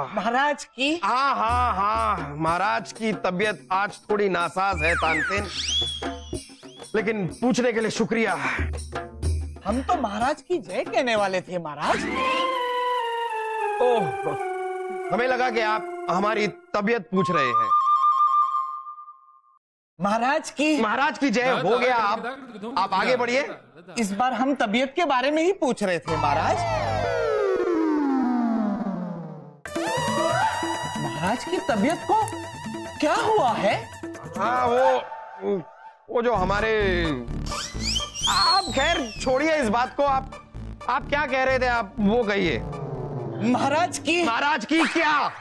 महाराज की हाँ, महाराज की तबीयत आज थोड़ी नासाज है तानसेन, लेकिन पूछने के लिए शुक्रिया। हम तो महाराज की जय कहने वाले थे महाराज। ओह, हमें लगा कि आप हमारी तबीयत पूछ रहे हैं। महाराज की जय हो गया। आप आगे बढ़िए। इस बार हम तबीयत के बारे में ही पूछ रहे थे महाराज। महाराज की तबीयत को क्या हुआ है? हाँ, वो जो हमारे, आप खैर छोड़िए इस बात को। आप क्या कह रहे थे? आप वो कहिए। महाराज की क्या?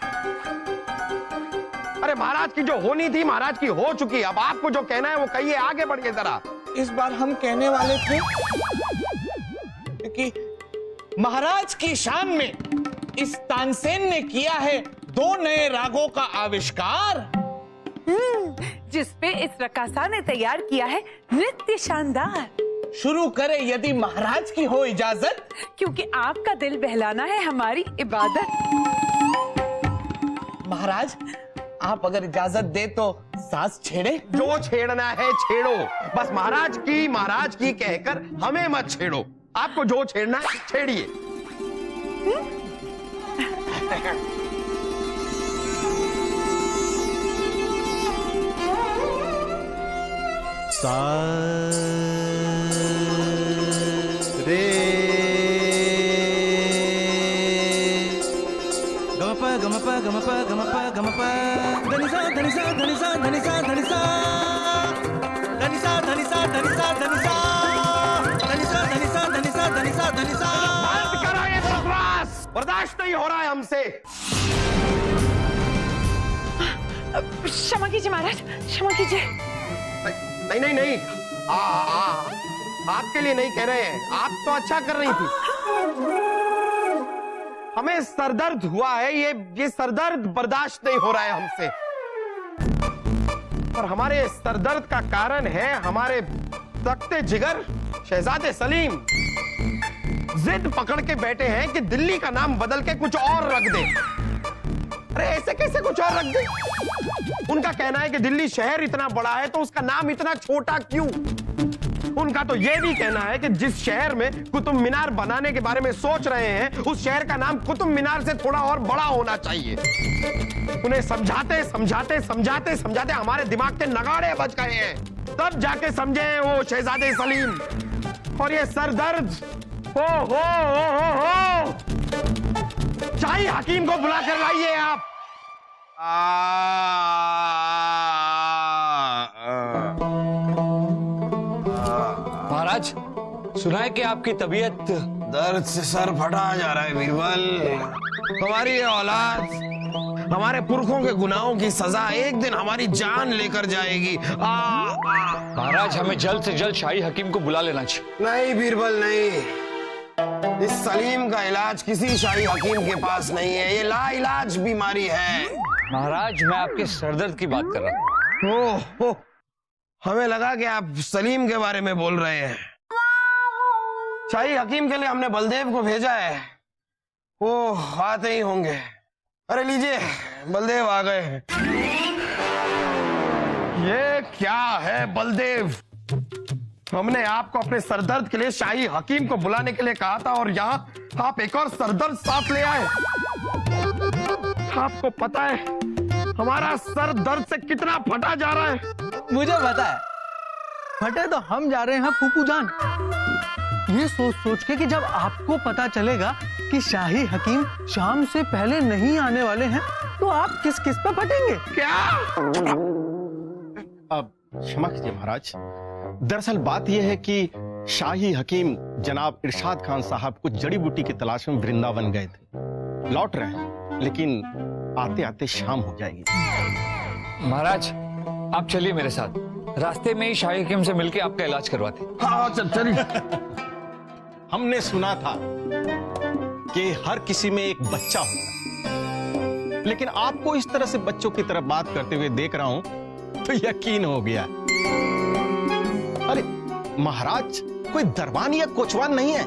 अरे महाराज की जो होनी थी महाराज की हो चुकी। अब आपको जो कहना है वो कहिए, आगे बढ़िए जरा। इस बार हम कहने वाले थे कि महाराज की शान में इस तानसेन ने किया है 2 नए रागों का आविष्कार, जिसपे इस रकासा ने तैयार किया है नृत्य शानदार। शुरू करें यदि महाराज की हो इजाजत, क्योंकि आपका दिल बहलाना है हमारी इबादत। महाराज आप अगर इजाजत दे तो सांस छेड़े। जो छेड़ना है छेड़ो, बस महाराज की कहकर हमें मत छेड़ो। आपको जो छेड़ना है छेड़िए। सा रे गमप धनिसा धनिसा धनिसा धनिसा धनिसा धनिसा धनिसा धनिसा धनिसा धनिसा धनिसा धनिसा धनिसा धनिसा। बंद करो ये बकवास, बर्दाश्त नहीं हो रहा है हमसे। क्षमा कीजिए महाराज, क्षमा कीजिए। नहीं, आपके लिए नहीं कह रहे हैं। आप तो अच्छा कर रही थी। हमें सरदर्द हुआ है, ये सरदर्द बर्दाश्त नहीं हो रहा है हमसे। और हमारे सरदर्द का कारण है हमारे तख्ते जिगर शहजादे सलीम। जिद पकड़ के बैठे हैं कि दिल्ली का नाम बदल के कुछ और रख दे। अरे ऐसे कैसे कुछ और रख दे? उनका कहना है कि दिल्ली शहर इतना बड़ा है तो उसका नाम इतना छोटा क्यों? उनका तो यह भी कहना है कि जिस शहर में कुतुब मीनार बनाने के बारे में सोच रहे हैं, उस शहर का नाम कुतुब मीनार से थोड़ा और बड़ा होना चाहिए। उन्हें समझाते हमारे दिमाग के नगाड़े बज गए हैं, तब जाके समझे वो शहजादे सलीम। और ये सरदर्द, हो शाही हकीम को बुला कर लाइए आप। महाराज, सुना है कि आपकी तबीयत दर्द से सर फटा जा रहा है बीरबल। हमारी ये औलाद हमारे पुरखों के गुनाहों की सजा एक दिन हमारी जान लेकर जाएगी। महाराज, हमें जल्द से जल्द शाही हकीम को बुला लेना चाहिए। नहीं बीरबल, नहीं। इस सलीम का इलाज किसी शाही हकीम के पास नहीं है। ये लाइलाज बीमारी है। महाराज, मैं आपके सरदर्द की बात कर रहा हूँ। ओह, हमें लगा कि आप सलीम के बारे में बोल रहे हैं। शाही हकीम के लिए हमने बलदेव को भेजा है, वो आते ही होंगे। अरे लीजिए, बलदेव आ गए हैं। ये क्या है बलदेव? हमने आपको अपने सरदर्द के लिए शाही हकीम को बुलाने के लिए कहा था और यहाँ आप एक और सरदर्द साथ ले आए। आपको पता है हमारा सर दर्द से कितना फटा जा रहा है? मुझे पता है, फटे तो हम जा रहे हैं फूफू जान। ये सोच के कि जब आपको पता चलेगा कि शाही हकीम शाम से पहले नहीं आने वाले हैं, तो आप किस पे फटेंगे? क्या? अब क्षमा कीजिए महाराज, दरअसल बात यह है कि शाही हकीम जनाब इरशाद खान साहब कुछ जड़ी बूटी की तलाश में वृंदावन गए थे। लौट रहे हैं, लेकिन आते आते शाम हो जाएगी। महाराज, आप चलिए मेरे साथ। रास्ते में ही शाही हकीम से मिलके आपका इलाज करवाते। हाँ चलिए। हमने सुना था कि हर किसी में एक बच्चा होता है, लेकिन आपको इस तरह से बच्चों की तरफ बात करते हुए देख रहा हूं तो यकीन हो गया। अरे महाराज कोई दरबान या कोचवान नहीं है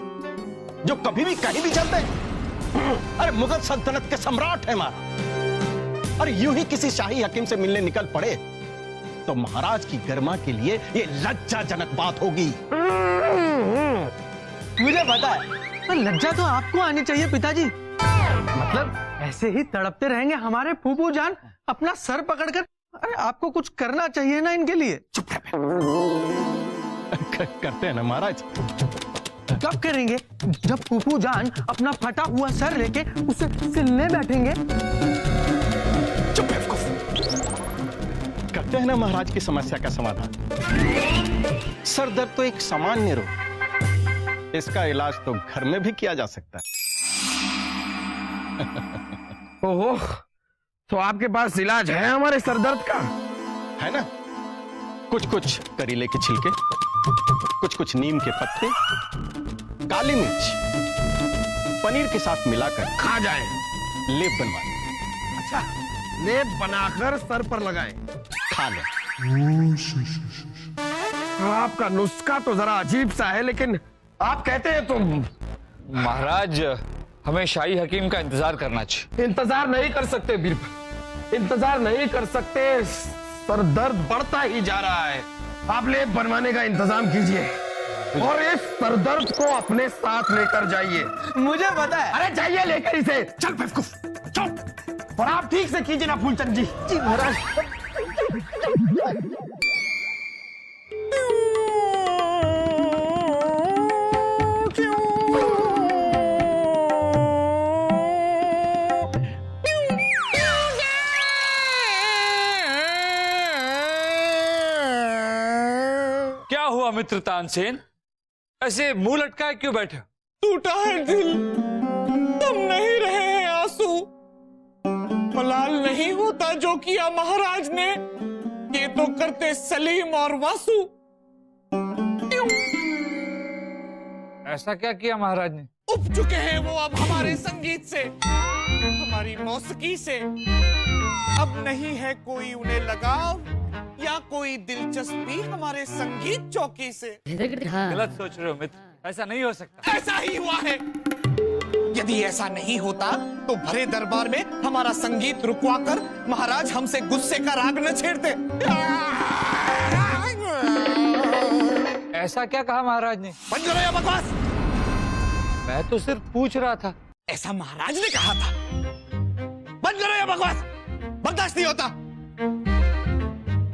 जो कभी भी कहीं भी चलते हैं। अरे मुगल सल्तनत के सम्राट है महाराज। अरे यूं ही किसी शाही हकीम से मिलने निकल पड़े तो महाराज की गरिमा के लिए ये लज्जाजनक बात होगी। मुझे पता है, पर लज्जा तो आपको आनी चाहिए पिताजी। मतलब ऐसे ही तड़पते रहेंगे हमारे फूफू जान अपना सर पकड़कर? अरे आपको कुछ करना चाहिए ना इनके लिए। चुप रह। करते हैं ना महाराज। कब करेंगे? जब फूफू जान अपना फटा हुआ सर लेके उसे सिलने बैठेंगे। चुप रह। करते हैं ना महाराज की समस्या का समाधान। सर दर्द तो एक सामान्य रोग, इसका इलाज तो घर में भी किया जा सकता है। ओहो, तो आपके पास इलाज है हमारे सरदर्द का? है ना? कुछ करीले के छिलके, कुछ नीम के पत्ते, काली मिर्च, पनीर के साथ मिलाकर खा जाए, लेप बनवा लें। अच्छा, लेप बनाकर सर पर लगाएं, खा लें। आपका नुस्खा तो जरा अजीब सा है, लेकिन आप कहते हैं तो। महाराज हमें शाही हकीम का इंतजार करना चाहिए। इंतजार नहीं कर सकते बीरबल, इंतजार नहीं कर सकते। सर दर्द बढ़ता ही जा रहा है। आप लेप बनवाने का इंतजाम कीजिए और इस सर दर्द को अपने साथ लेकर जाइए। मुझे पता है। अरे जाइए लेकर इसे। चल बेवकूफ, चल। और आप ठीक से कीजिए ना फूलचंद जी। जी महाराज। क्या हुआ मित्र तानसेन, ऐसे मुंह लटकाए क्यों बैठे? टूटा है दिल, तुम नहीं रहे हैं आंसू। मलाल नहीं होता जो किया महाराज ने, ये तो करते सलीम और वासु। ऐसा क्या किया महाराज ने? उब चुके हैं वो अब हमारे संगीत से, हमारी मौसीकी से। अब नहीं है कोई उन्हें लगाव या कोई दिलचस्पी हमारे संगीत चौकी से। गलत सोच रहे हो मित्र, ऐसा नहीं हो सकता। ऐसा ही हुआ है। यदि ऐसा नहीं होता तो भरे दरबार में हमारा संगीत रुकवाकर महाराज हमसे गुस्से का राग न छेड़ते। ऐसा क्या कहा महाराज ने? बंद करो ये बकवास। मैं तो सिर्फ पूछ रहा था। ऐसा महाराज ने कहा था। बंद करो ये बकवास, बर्दाश्त नहीं होता।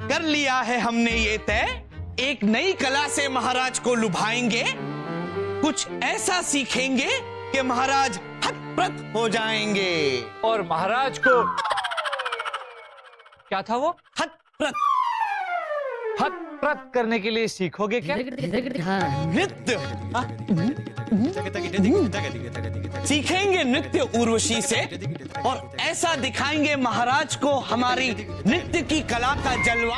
कर लिया है हमने ये तय, एक नई कला से महाराज को लुभाएंगे। कुछ ऐसा सीखेंगे कि महाराज हतप्रत हो जाएंगे। और महाराज को क्या था वो? हतप्रत। हतप्रत करने के लिए सीखोगे क्या? नृत्य। सीखेंगे नृत्य उर्वशी से और ऐसा दिखाएंगे महाराज को हमारी नृत्य की कला का जलवा।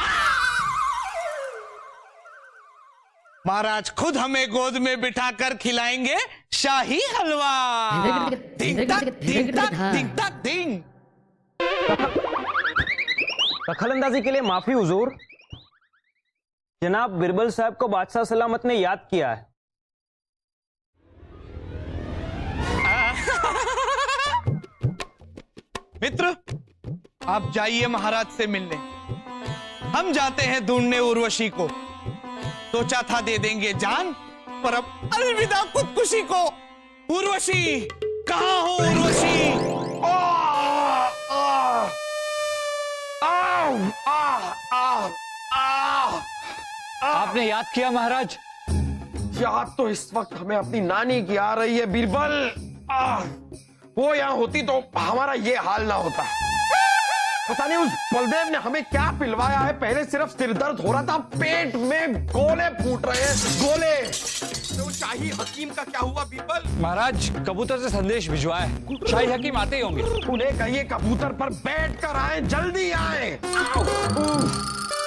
महाराज खुद हमें गोद में बिठाकर खिलाएंगे शाही हलवा। धिंग तक धिंग तक धिंग तक धिंग। दखलंदाजी के लिए माफी हुजूर। जनाब बिरबल साहब को बादशाह सलामत ने याद किया है। मित्र, आप जाइए महाराज से मिलने, हम जाते हैं ढूंढने उर्वशी को। सोचा था दे देंगे जान, पर अब अलविदा खुदकुशी को। उर्वशी, कहाँ हो उर्वशी? आपने याद किया महाराज? याद तो इस वक्त हमें अपनी नानी की आ रही है बीरबल। वो यहाँ होती तो हमारा ये हाल ना होता। पता नहीं उस बलदेव ने हमें क्या पिलवाया है। पहले सिर्फ सिरदर्द हो रहा था, पेट में गोले फूट रहे हैं, गोले। तो शाही हकीम का क्या हुआ बीरबल? महाराज कबूतर से संदेश भिजवाया है, शाही हकीम आते ही होंगे। उन्हें कहिए कबूतर पर बैठ कर आए, जल्दी आए।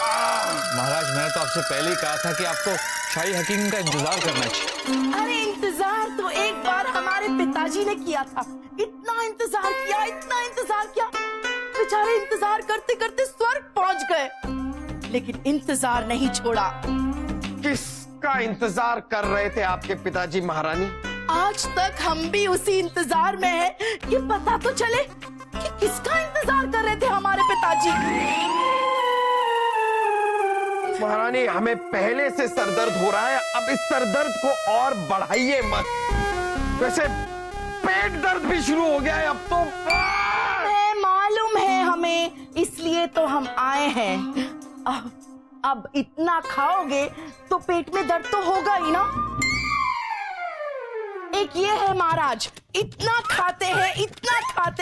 महाराज मैंने तो आपसे पहले ही कहा था कि आपको शाही हकीम का इंतजार करना चाहिए। अरे इंतजार तो एक बार हमारे पिताजी ने किया था। इतना इंतजार किया, बेचारे इंतजार करते करते स्वर्ग पहुंच गए, लेकिन इंतजार नहीं छोड़ा। किसका इंतजार कर रहे थे आपके पिताजी महारानी? आज तक हम भी उसी इंतजार में हैं कि पता तो चले कि किसका इंतजार कर रहे थे हमारे पिताजी। महारानी, हमें पहले से सरदर्द हो रहा है, अब इस सरदर्द को और बढ़ाइए मत। वैसे पेट दर्द भी शुरू हो गया है अब तो। मालूम है हमें, इसलिए तो हम आए हैं। अब इतना खाओगे तो पेट में दर्द तो होगा ही ना। एक ये है महाराज, इतना खाते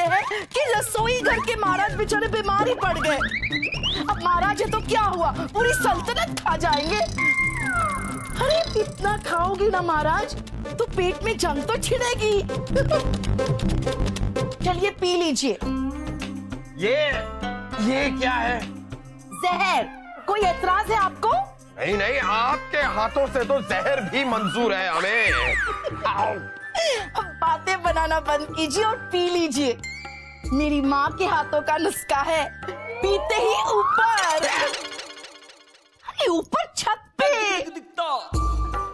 हैं कि रसोई घर के महाराज बेचारे बीमार ही पड़ गए। अब महाराज है तो क्या हुआ, पूरी सल्तनत खा जाएंगे। अरे इतना खाओगे ना महाराज तो पेट में जंग तो छिड़ेगी। चलिए पी लीजिए। ये क्या है? जहर। कोई एतराज है आपको? नहीं, आपके हाथों से तो जहर भी मंजूर है हमें। अब बातें बनाना बंद कीजिए और पी लीजिए। मेरी माँ के हाथों का नुस्खा है, पीते ही ऊपर छत पे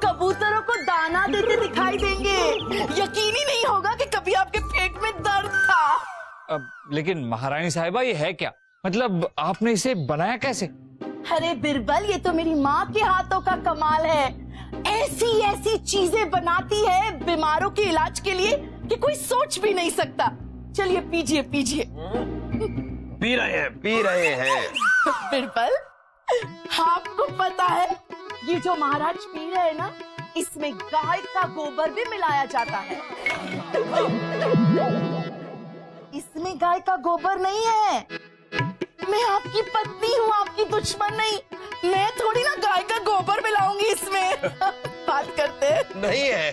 कबूतरों को दाना देते दिखाई देंगे। यकीन ही नहीं होगा कि कभी आपके पेट में दर्द था। लेकिन महारानी साहिबा ये है क्या? मतलब आपने इसे बनाया कैसे? अरे बिरबल, ये तो मेरी माँ के हाथों का कमाल है। ऐसी चीजें बनाती है बीमारों के इलाज के लिए कि कोई सोच भी नहीं सकता। चलिए पीजिए। पी रहे हैं। बिरबल, आपको पता है ये जो महाराज पी रहे हैं ना, इसमें गाय का गोबर भी मिलाया जाता है। इसमें गाय का गोबर नहीं है। मैं आपकी पत्नी हूँ, आपकी दुश्मन नहीं। मैं थोड़ी ना गाय का गोबर मिलाऊंगी इसमें। बात करते हैं। नहीं है।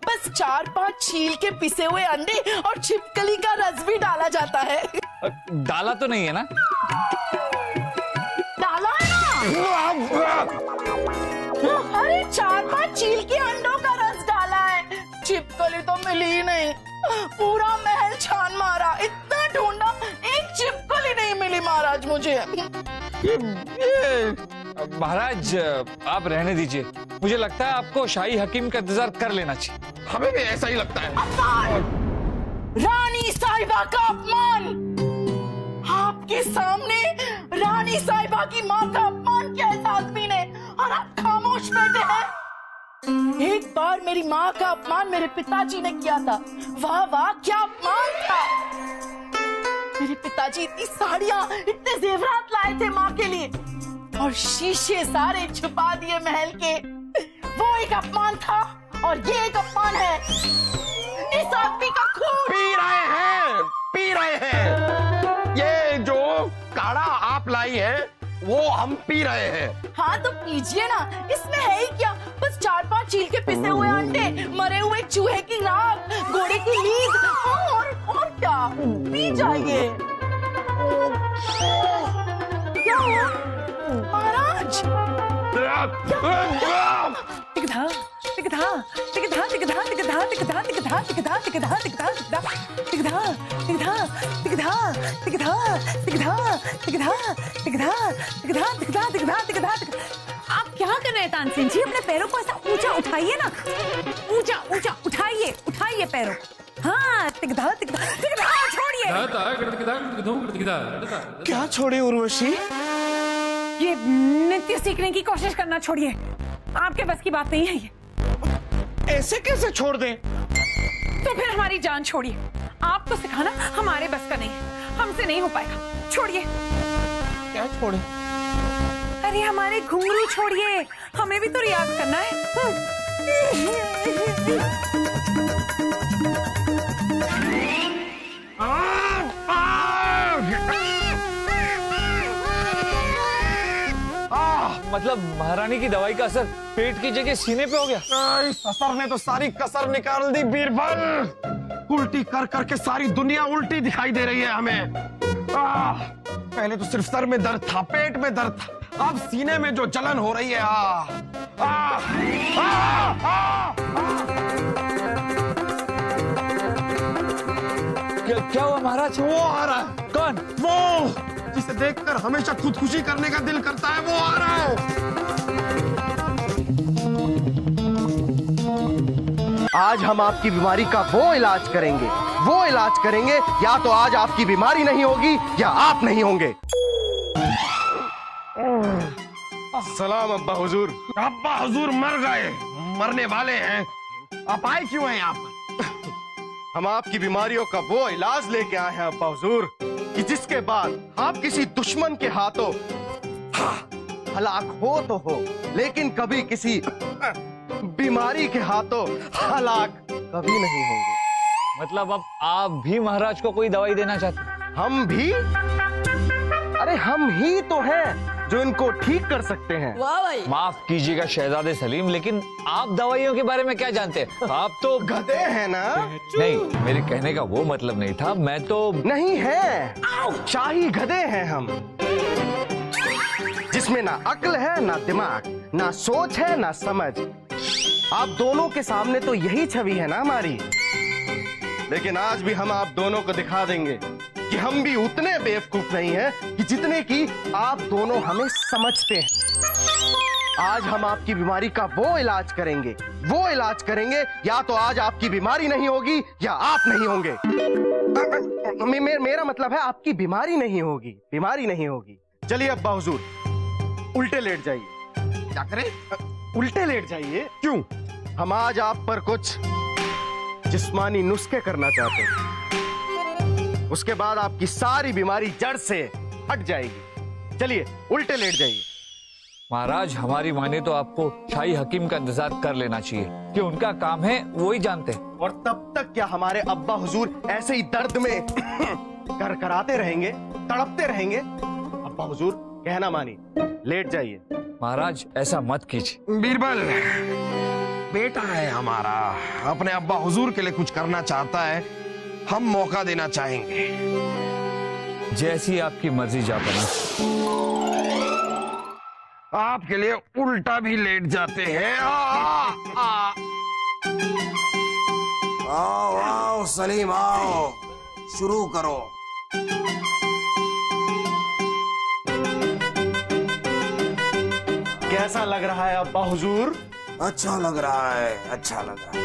बस 4-5 छील के पिसे हुए अंडे और छिपकली का रस भी डाला जाता है। डाला तो नहीं है ना? डाला है ना? अरे 4-5 छील के अंडों का रस डाला है। छिपकली तो मिली ही नहीं। पूरा महल छान मारा, इतना ढूंढा, एक छिपकली नहीं मिली महाराज मुझे। महाराज आप रहने दीजिए, मुझे लगता है आपको शाही हकीम का इंतजार कर लेना चाहिए। हमें भी ऐसा ही लगता है। अपमान! रानी साहिबा का अपमान! आपके सामने रानी साहिबा की माँ का अपमान किया इस आदमी ने, और आप खामोश बैठे हैं। एक बार मेरी माँ का अपमान मेरे पिताजी ने किया था। वाह क्या अपमान था। मेरे पिताजी इतनी साड़ियां, इतने जेवरात लाए थे माँ के लिए, और शीशे सारे छुपा दिए महल के। वो एक अपमान था, और ये एक अपमान है। इस आदमी का खून पी रहे हैं। ये जो काढ़ा आप लाई है वो हम पी रहे हैं। हाँ तो पीजिए ना, इसमें है ही क्या? बस 4-5 छील के पिसे हुए अंडे, मरे हुए चूहे की राख, घोड़े की लीद, और क्या? पी जाइए। क्या हुआ महाराज? आप क्या कर रहे हैं तानसेन जी? अपने पैरों को ऐसा ऊंचा उठाइए ना, ऊंचा उठाइए पैरों को। हाँ, तिगधा छोड़िए। क्या छोड़े उर्वशी? ये नृत्य सीखने की कोशिश करना छोड़िए, आपके बस की बात नहीं है ये। ऐसे कैसे छोड़ दें? तो फिर हमारी जान छोड़िए। आपको सिखाना हमारे बस का नहीं है, हमसे नहीं हो पाएगा। छोड़िए। क्या छोड़े? अरे हमारे घुंघरू छोड़िए, हमें भी तो रियाज करना है। मतलब महारानी की दवाई का असर पेट की जगह सीने पे हो गया। इस असर ने तो सारी कसर निकाल दी बीरबल। उल्टी कर करके सारी दुनिया उल्टी दिखाई दे रही है हमें। पहले तो सिर्फ सर में दर्द था, पेट में दर्द था, अब सीने में जो जलन हो रही है। क्या हुआ महाराज? वो आ रहा है। कौन? वो जिसे देखकर हमेशा खुदकुशी करने का दिल करता है, वो आ रहा है। आज हम आपकी बीमारी का वो इलाज करेंगे, वो इलाज करेंगे। या तो आज आपकी बीमारी नहीं होगी या आप नहीं होंगे। सलाम अब्बा हुजूर। अब्बा हुजूर मर गए, मरने वाले हैं। आप आए क्यों हैं यहाँ पर? हम आपकी बीमारियों का वो इलाज लेके आए हैं अब्बा हुजूर कि जिसके बाद आप किसी दुश्मन के हाथों हलाक हो तो हो, लेकिन कभी किसी बीमारी के हाथों हलाक कभी नहीं होंगे। मतलब अब आप भी महाराज को कोई दवाई देना चाहते हैं? हम भी? अरे हम ही तो हैं जो इनको ठीक कर सकते हैं। वाह भाई। माफ कीजिएगा शहजादे सलीम, लेकिन आप दवाइयों के बारे में क्या जानते हैं? आप तो गधे हैं ना? नहीं, मेरे कहने का वो मतलब नहीं था। मैं तो नहीं है, शाही गधे हैं हम, जिसमें ना अक्ल है ना दिमाग, ना सोच है ना समझ। आप दोनों के सामने तो यही छवि है ना हमारी, लेकिन आज भी हम आप दोनों को दिखा देंगे कि हम भी उतने बेवकूफ नहीं हैं कि जितने की आप दोनों हमें समझते हैं। आज हम आपकी बीमारी का वो इलाज करेंगे, वो इलाज करेंगे। या तो आज आपकी बीमारी नहीं होगी या आप नहीं होंगे। मेरा मतलब है आपकी बीमारी नहीं होगी, बीमारी नहीं होगी। चलिए अब्बा हुजूर, उल्टे लेट जाइए। क्या करें? उल्टे लेट जाइए। क्यों? हम आज आप पर कुछ जिस्मानी नुस्खे करना चाहते हैं, उसके बाद आपकी सारी बीमारी जड़ से हट जाएगी। चलिए उल्टे लेट जाइए। महाराज, हमारी माने तो आपको शाही हकीम का इंतजार कर लेना चाहिए कि उनका काम है, वो ही जानते हैं। और तब तक क्या हमारे अब्बा हुजूर ऐसे ही दर्द में करकराते रहेंगे, तड़पते रहेंगे? अब्बा हुजूर कहना मानी, लेट जाइए। महाराज ऐसा मत कीजिए। बीरबल बेटा है हमारा, अपने अब्बा हुजूर के लिए कुछ करना चाहता है, हम मौका देना चाहेंगे। जैसी आपकी मर्जी जा बना। आपके लिए उल्टा भी लेट जाते हैं। आओ आओ सलीम आओ, शुरू करो। कैसा लग रहा है अब्बा हुजूर? अच्छा लग रहा है, अच्छा लग रहा है।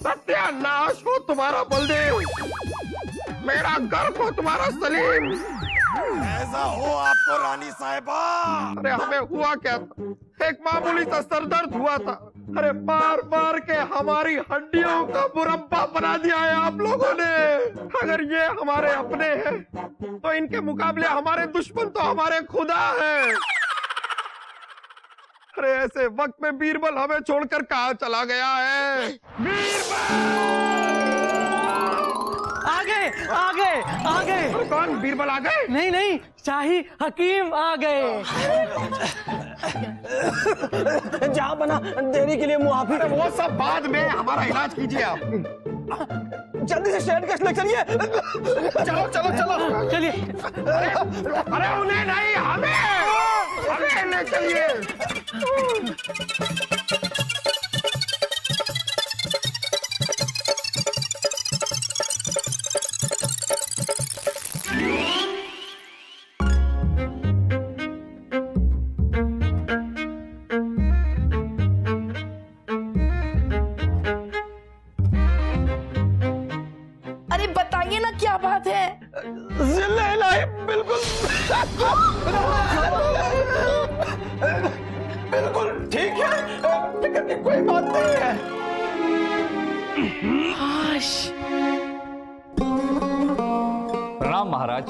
सत्यानाश हो तुम्हारा बलदेव, मेरा गर्व हो तुम्हारा सलीम। ऐसा हो आपको रानी साहिबा। अरे हमें हुआ क्या था? एक मामूली सा सरदर्द हुआ था। अरे मार मार के हमारी हड्डियों का मुरब्बा बना दिया है आप लोगों ने। अगर ये हमारे अपने हैं तो इनके मुकाबले हमारे दुश्मन तो हमारे खुदा हैं। अरे ऐसे वक्त में बीरबल हमें छोड़कर कहाँ चला गया है? आगे आगे आगे। अरे कौन? बीरबल आ गए? नहीं नहीं, शाही हकीम आ गए। जहाँ बना देरी के लिए मुआफी। अरे वो सब बाद में, हमारा इलाज कीजिए आप। जल्दी से शहर के चलिए। चलो चलो चलो चलिए। अरे उन्हें नहीं, हमें ले चलिए। अरे बताइए ना क्या बात है? बिल्कुल कोई बात नहीं है। प्रणाम महाराज।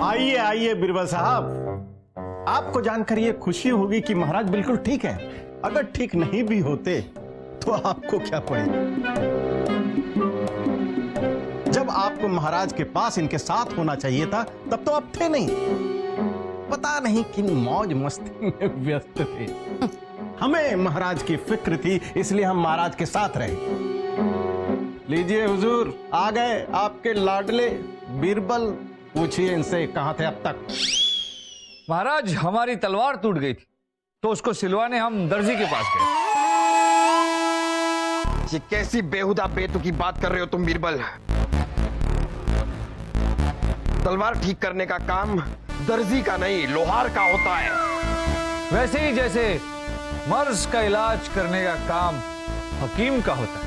आइए आइए बीरबल साहब, आपको जानकर ये खुशी होगी कि महाराज बिल्कुल ठीक है। अगर ठीक नहीं भी होते तो आपको क्या पड़ी। जब आपको महाराज के पास इनके साथ होना चाहिए था तब तो आप थे नहीं। पता नहीं किन मौज मस्ती में व्यस्त थे। हमें महाराज की फिक्र थी, इसलिए हम महाराज के साथ रहे। लीजिए हुजूर, आ गए आपके लाडले बीरबल। पूछिए इनसे कहां थे अब तक। महाराज, हमारी तलवार टूट गई थी तो उसको सिलवाने हम दर्जी के पास गए। ये कैसी बेहुदा बेतुकी बात कर रहे हो तुम बीरबल। तलवार ठीक करने का काम दर्जी का नहीं, लोहार का होता है। वैसे ही जैसे मर्ज का इलाज करने का काम हकीम का होता है,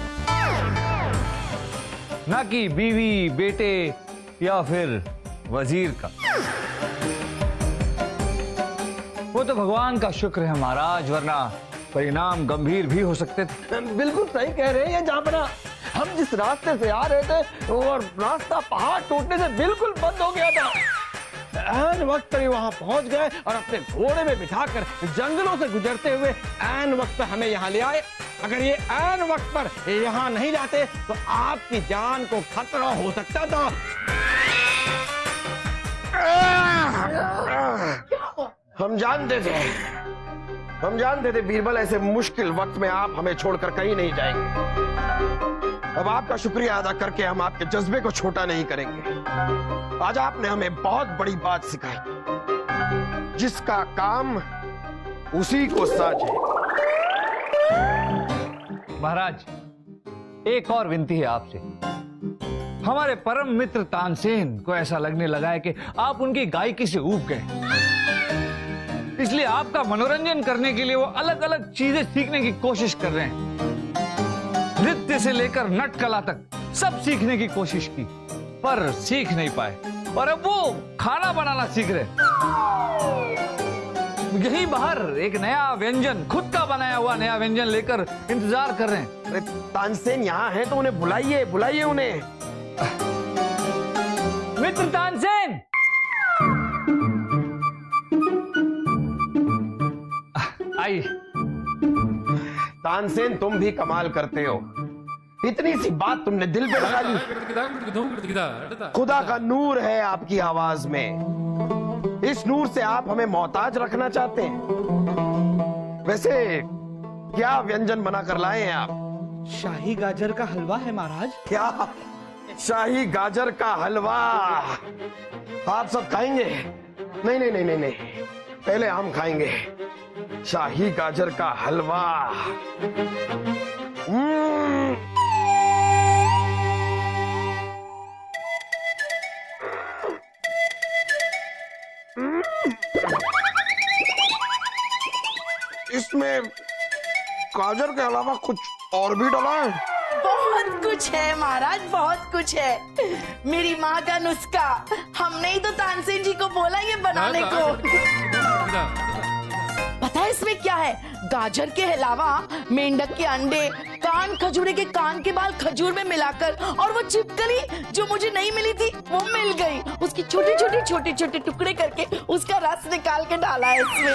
ना कि बीवी, बेटे या फिर वजीर का। वो तो भगवान का शुक्र है महाराज, वरना परिणाम गंभीर भी हो सकते थे। बिल्कुल सही कह रहे हैं जहां। हम जिस रास्ते से आ रहे थे और रास्ता पहाड़ टूटने से बिल्कुल बंद हो गया था। ऐन वक्त पर ही वहां पहुंच गए और अपने घोड़े में बिठाकर जंगलों से गुजरते हुए ऐन वक्त पर हमें यहाँ ले आए। अगर ये ऐन वक्त पर यहाँ नहीं जाते तो आपकी जान को खतरा हो सकता था। हम जानते थे बीरबल, ऐसे मुश्किल वक्त में आप हमें छोड़कर कहीं नहीं जाएंगे। अब आपका शुक्रिया अदा करके हम आपके जज्बे को छोटा नहीं करेंगे। आज आपने हमें बहुत बड़ी बात सिखाई। जिसका काम उसी को साझे। महाराज, एक और विनती है आपसे। हमारे परम मित्र तानसेन को ऐसा लगने लगा है कि आप उनकी गायकी से ऊब गए, इसलिए आपका मनोरंजन करने के लिए वो अलग अलग चीजें सीखने की कोशिश कर रहे हैं। नृत्य से लेकर नट कला तक सब सीखने की कोशिश की, पर सीख नहीं पाए। और अब वो खाना बनाना सीख रहे। यहीं बाहर एक नया व्यंजन, खुद का बनाया हुआ नया व्यंजन लेकर इंतजार कर रहे हैं। अरे तानसेन यहाँ है तो उन्हें बुलाइए उन्हें। मित्र तानसेन, आइए। तानसेन, तुम भी कमाल करते हो। इतनी सी बात तुमने दिल पे लगा ली। खुदा का नूर है आपकी आवाज में। इस नूर से आप हमें मोहताज रखना चाहते हैं। वैसे क्या व्यंजन बना कर लाए हैं आप? शाही गाजर का हलवा है महाराज। क्या शाही गाजर का हलवा? आप सब खाएंगे? नहीं, पहले हम खाएंगे शाही गाजर का हलवा। इसमें गाजर के अलावा कुछ और भी डला है? बहुत कुछ है महाराज, बहुत कुछ है। मेरी माँ का नुस्खा। हमने ही तो तानसेन जी को बोला ये बनाने को। पता है इसमें क्या है? गाजर के अलावा मेंढक के अंडे, कान खजूरे के कान के बाल खजूर में मिलाकर, और वो छिपकली जो मुझे नहीं मिली थी वो मिल गई, उसकी छोटे टुकड़े करके उसका रस निकाल के डाला है इसमें।